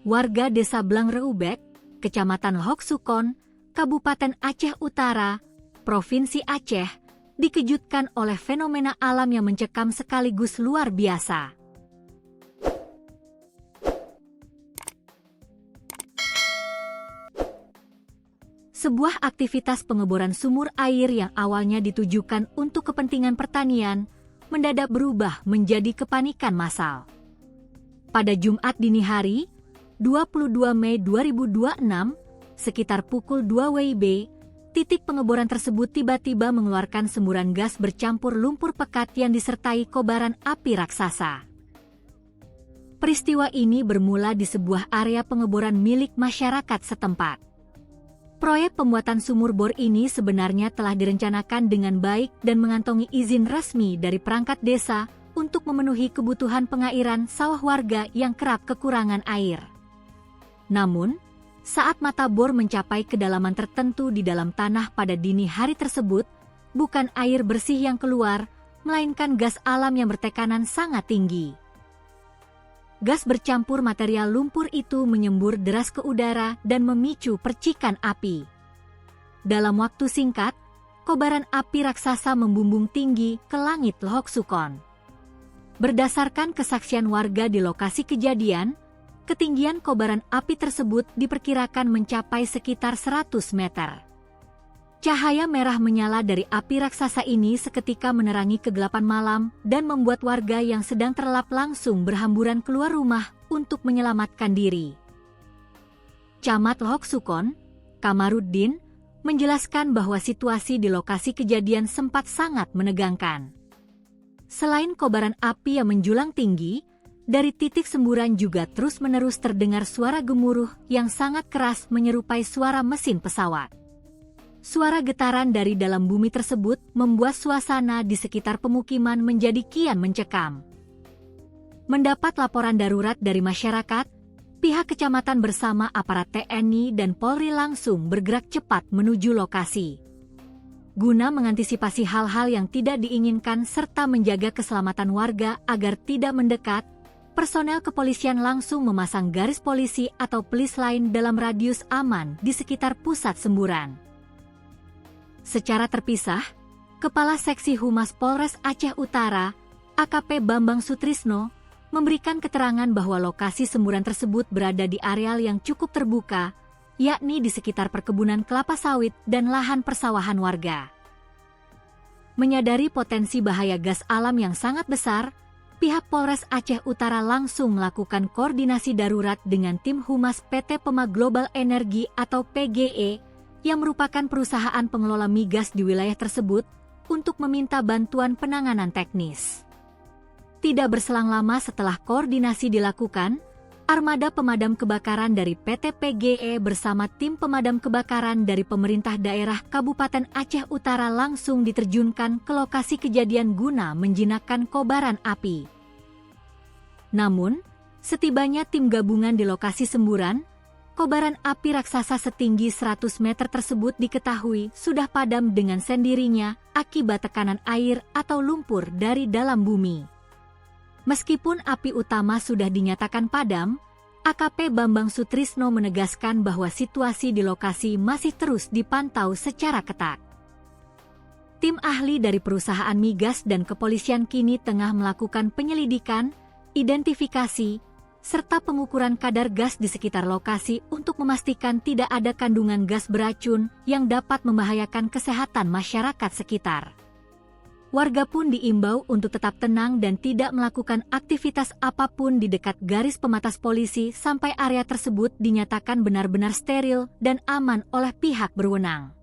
warga Desa Blangreubek, Kecamatan Lhoksukon, Kabupaten Aceh Utara, Provinsi Aceh, dikejutkan oleh fenomena alam yang mencekam sekaligus luar biasa. Sebuah aktivitas pengeboran sumur air yang awalnya ditujukan untuk kepentingan pertanian, mendadak berubah menjadi kepanikan massal. Pada Jumat dini hari, 22 Mei 2026, sekitar pukul 2 WIB, titik pengeboran tersebut tiba-tiba mengeluarkan semburan gas bercampur lumpur pekat yang disertai kobaran api raksasa. Peristiwa ini bermula di sebuah area pengeboran milik masyarakat setempat. Proyek pembuatan sumur bor ini sebenarnya telah direncanakan dengan baik dan mengantongi izin resmi dari perangkat desa untuk memenuhi kebutuhan pengairan sawah warga yang kerap kekurangan air. Namun, saat mata bor mencapai kedalaman tertentu di dalam tanah pada dini hari tersebut, bukan air bersih yang keluar, melainkan gas alam yang bertekanan sangat tinggi. Gas bercampur material lumpur itu menyembur deras ke udara dan memicu percikan api. Dalam waktu singkat, kobaran api raksasa membumbung tinggi ke langit Lhoksukon. Berdasarkan kesaksian warga di lokasi kejadian, ketinggian kobaran api tersebut diperkirakan mencapai sekitar 100 meter. Cahaya merah menyala dari api raksasa ini seketika menerangi kegelapan malam dan membuat warga yang sedang terlelap langsung berhamburan keluar rumah untuk menyelamatkan diri. Camat Lhoksukon, Kamarudin, menjelaskan bahwa situasi di lokasi kejadian sempat sangat menegangkan. Selain kobaran api yang menjulang tinggi, dari titik semburan juga terus-menerus terdengar suara gemuruh yang sangat keras menyerupai suara mesin pesawat. Suara getaran dari dalam bumi tersebut membuat suasana di sekitar pemukiman menjadi kian mencekam. Mendapat laporan darurat dari masyarakat, pihak kecamatan bersama aparat TNI dan Polri langsung bergerak cepat menuju lokasi. Guna mengantisipasi hal-hal yang tidak diinginkan serta menjaga keselamatan warga agar tidak mendekat, personel kepolisian langsung memasang garis polisi atau polis lain dalam radius aman di sekitar pusat semburan. Secara terpisah, Kepala Seksi Humas Polres Aceh Utara, AKP Bambang Sutrisno, memberikan keterangan bahwa lokasi semburan tersebut berada di areal yang cukup terbuka, yakni di sekitar perkebunan kelapa sawit dan lahan persawahan warga. Menyadari potensi bahaya gas alam yang sangat besar, pihak Polres Aceh Utara langsung melakukan koordinasi darurat dengan tim Humas PT Pema Global Energi atau PGE, yang merupakan perusahaan pengelola migas di wilayah tersebut, untuk meminta bantuan penanganan teknis. Tidak berselang lama setelah koordinasi dilakukan, armada pemadam kebakaran dari PT PGE bersama tim pemadam kebakaran dari pemerintah daerah Kabupaten Aceh Utara langsung diterjunkan ke lokasi kejadian guna menjinakkan kobaran api. Namun, setibanya tim gabungan di lokasi semburan, kobaran api raksasa setinggi 100 meter tersebut diketahui sudah padam dengan sendirinya akibat tekanan air atau lumpur dari dalam bumi. Meskipun api utama sudah dinyatakan padam, AKP Bambang Sutrisno menegaskan bahwa situasi di lokasi masih terus dipantau secara ketat. Tim ahli dari perusahaan migas dan kepolisian kini tengah melakukan penyelidikan, identifikasi, serta pengukuran kadar gas di sekitar lokasi untuk memastikan tidak ada kandungan gas beracun yang dapat membahayakan kesehatan masyarakat sekitar. Warga pun diimbau untuk tetap tenang dan tidak melakukan aktivitas apapun di dekat garis pematas polisi sampai area tersebut dinyatakan benar-benar steril dan aman oleh pihak berwenang.